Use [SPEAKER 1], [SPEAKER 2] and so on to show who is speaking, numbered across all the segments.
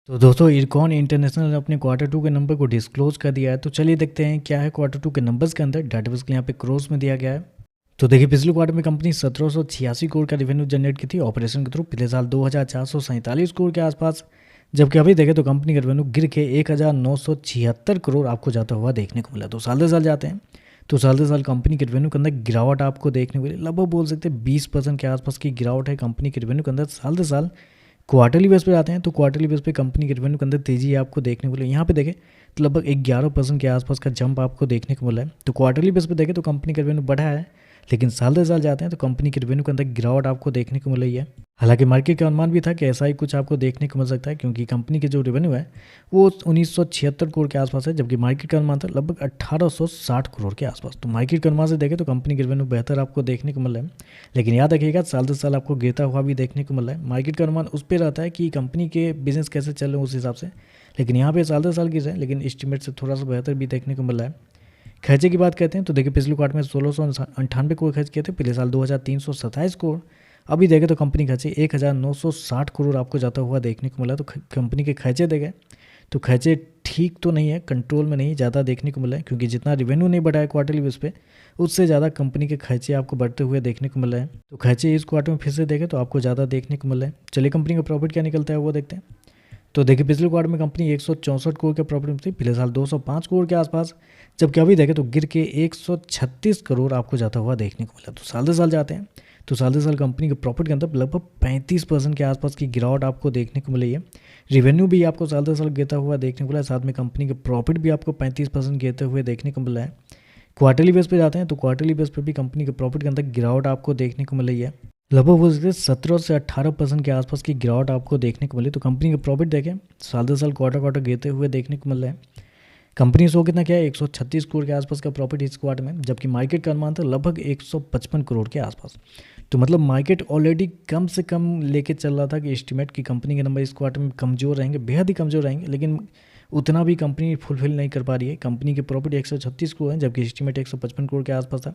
[SPEAKER 1] तो दोस्तों इरकॉन इंटरनेशनल ने अपने क्वार्टर टू के नंबर को डिस्क्लोज कर दिया है। तो चलिए देखते हैं क्या है क्वार्टर टू के नंबर्स के अंदर। डाटा बेसिकली यहाँ पे क्रोस में दिया गया है। तो देखिए पिछले क्वार्टर में कंपनी 1786 करोड़ का रेवेन्यू जनरेट की थी ऑपरेशन के थ्रू, पिछले साल 2447 करोड़ के आसपास। जबकि अभी देखें तो कंपनी का रेवेन्यू गिर के 1976 करोड़ आपको जाता हुआ देखने को मिला। तो साल दर साल जाते हैं तो साल दर साल कंपनी के रेवेन्यू के अंदर गिरावट आपको देखने को मिली। लगभग बोल सकते हैं 20% के आसपास की गिरावट है कंपनी के रेवेन्यू के अंदर साल दर साल। क्वार्टरली बेस पे आते हैं तो क्वार्टरली बेस पे कंपनी के रेवेन्यू के अंदर तेजी आपको देखने को मिली। यहाँ पे देखें तो लगभग 11% के आसपास का जंप आपको देखने को मिला है। तो क्वार्टरली बेस पे देखें तो कंपनी का रेवेन्यू बढ़ा है, लेकिन साल दर साल जाते हैं तो कंपनी के रेवेन्यू के अंदर गिरावट आपको देखने को मिल रही है। हालांकि मार्केट का अनुमान भी था कि ऐसा ही कुछ आपको देखने को मिल सकता है, क्योंकि कंपनी के जो रेवेन्यू है वो 1976 करोड़ के आसपास है, जबकि मार्केट का अनुमान था लगभग 1860 करोड़ के आसपास। तो मार्केट के अनुमान से देखें तो कंपनी के रेवेन्यू बेहतर आपको देखने को मिल रहा है, लेकिन याद रखिएगा साल दर साल आपको गिरता हुआ भी देखने को मिल रहा है। मार्केट का अनुमान उस पर रहता है कि कंपनी के बिजनेस कैसे चल रहे हैं उस हिसाब से, लेकिन यहाँ पे साल दर साल गिर रहे हैं, लेकिन एस्टिमेट से थोड़ा सा बेहतर भी देखने को मिल रहा है। खर्चे की बात करते हैं तो देखिए पिछले क्वार्टर में 1698 करोड़ खर्च किए थे, पिछले साल 2327 करोड़। अभी देखें तो कंपनी खर्चे 1960 करोड़ आपको जाता हुआ देखने को मिला। तो कंपनी के खर्चे देखें तो खर्चे ठीक तो नहीं है, कंट्रोल में नहीं, ज़्यादा देखने को मिला है, क्योंकि जितना रेवेन्यू नहीं बढ़ा है क्वार्टरली बेस पे उससे ज़्यादा कंपनी के खर्चे आपको बढ़ते हुए देखने को मिल रहे हैं। तो खर्चे इस क्वार्टर में फिर से देखें तो आपको ज़्यादा देखने को मिल रहा है। चलिए कंपनी का प्रॉफिट क्या निकलता है वो देखते हैं। तो देखिए पिछले क्वार्टर में कंपनी 164 करोड़ के प्रॉफिट में थी, पिछले साल 205 करोड़ के आसपास। जबकि अभी देखें तो गिर के 136 करोड़ आपको जाता हुआ देखने को मिला। तो साल दर साल जाते हैं तो साल दर साल कंपनी के प्रॉफिट के अंदर लगभग 35% के आसपास की गिरावट आपको देखने को मिली है। रेवेन्यू भी आपको साल दर साल गिरता हुआ देखने को मिला है, साथ में कंपनी के प्रॉफिट भी आपको 35% गिरते हुए देखने को मिला है। क्वार्टरली बेस पे जाते हैं तो क्वार्टरली बेस पे भी कंपनी के प्रॉफिट के अंदर गिरावट आपको देखने को मिल रही है। लगभग वो 17 से 18% के आसपास की गिरावट आपको देखने को मिली। तो कंपनी का प्रॉफिट देखें साल दर साल क्वार्टर क्वार्टर गिरते हुए देखने को मिल रहा है। कंपनी शो कितना क्या है 136 करोड़ के आसपास का प्रॉफिट इस क्वार्टर में, जबकि मार्केट का अनुमान था लगभग 155 करोड़ के आसपास। तो मतलब मार्केट ऑलरेडी कम से कम लेके चल रहा था कि एस्टिमेट की कंपनी के नंबर इस क्वार्टर में कमज़ोर रहेंगे, बेहद ही कमज़ोर रहेंगे, लेकिन उतना भी कंपनी फुलफिल नहीं कर पा रही है। कंपनी के प्रॉफिट 136 करोड़ है, जबकि एस्टिमेट 155 करोड़ के आसपास था।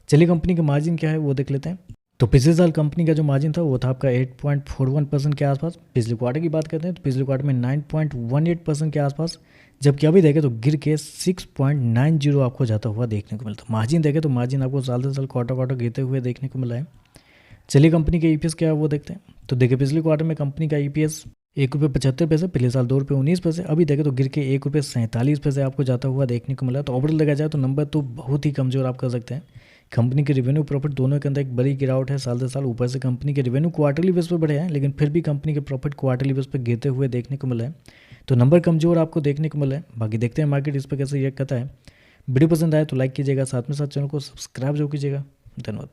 [SPEAKER 1] चलिए कंपनी का मार्जिन क्या है वो देख लेते हैं। तो पिछले साल कंपनी का जो मार्जिन था वो था आपका 8.41% के आसपास। पिछले क्वार्टर की बात करते हैं तो पिछले क्वार्टर में 9.18% के आसपास, जबकि अभी देखें तो गिर के 6.90 आपको जाता हुआ देखने को मिलता है। मार्जिन देखें तो मार्जिन आपको साल दर साल क्वार्टर क्वार्टर गिरते हुए देखने को मिला है। चलिए कंपनी का ईपीएस क्या है वो देखते हैं। तो देखिए पिछले क्वार्टर में कंपनी का ईपीएस 1.75 रुपये, पिछले साल 2.19 रुपये। अभी देखें तो गिर के 1.47 रुपये आपको जाता हुआ देखने को मिला। तो ओवरऑल देखा जाए तो नंबर तो बहुत ही कमज़ोर आप कर सकते हैं। कंपनी के रेवेन्यू प्रॉफिट दोनों के अंदर एक बड़ी गिरावट है साल दर साल। ऊपर से कंपनी के रेवेन्यू क्वार्टरली बेस पर बढ़े हैं, लेकिन फिर भी कंपनी के प्रॉफिट क्वार्टरली बेस पर गिरते हुए देखने को मिला है। तो नंबर कमज़ोर आपको देखने को मिला है। बाकी देखते हैं मार्केट इस पर कैसे रिएक्ट करता है। वीडियो पसंद आए तो लाइक कीजिएगा, साथ में साथ चैनल को सब्सक्राइब जरूर कीजिएगा। धन्यवाद।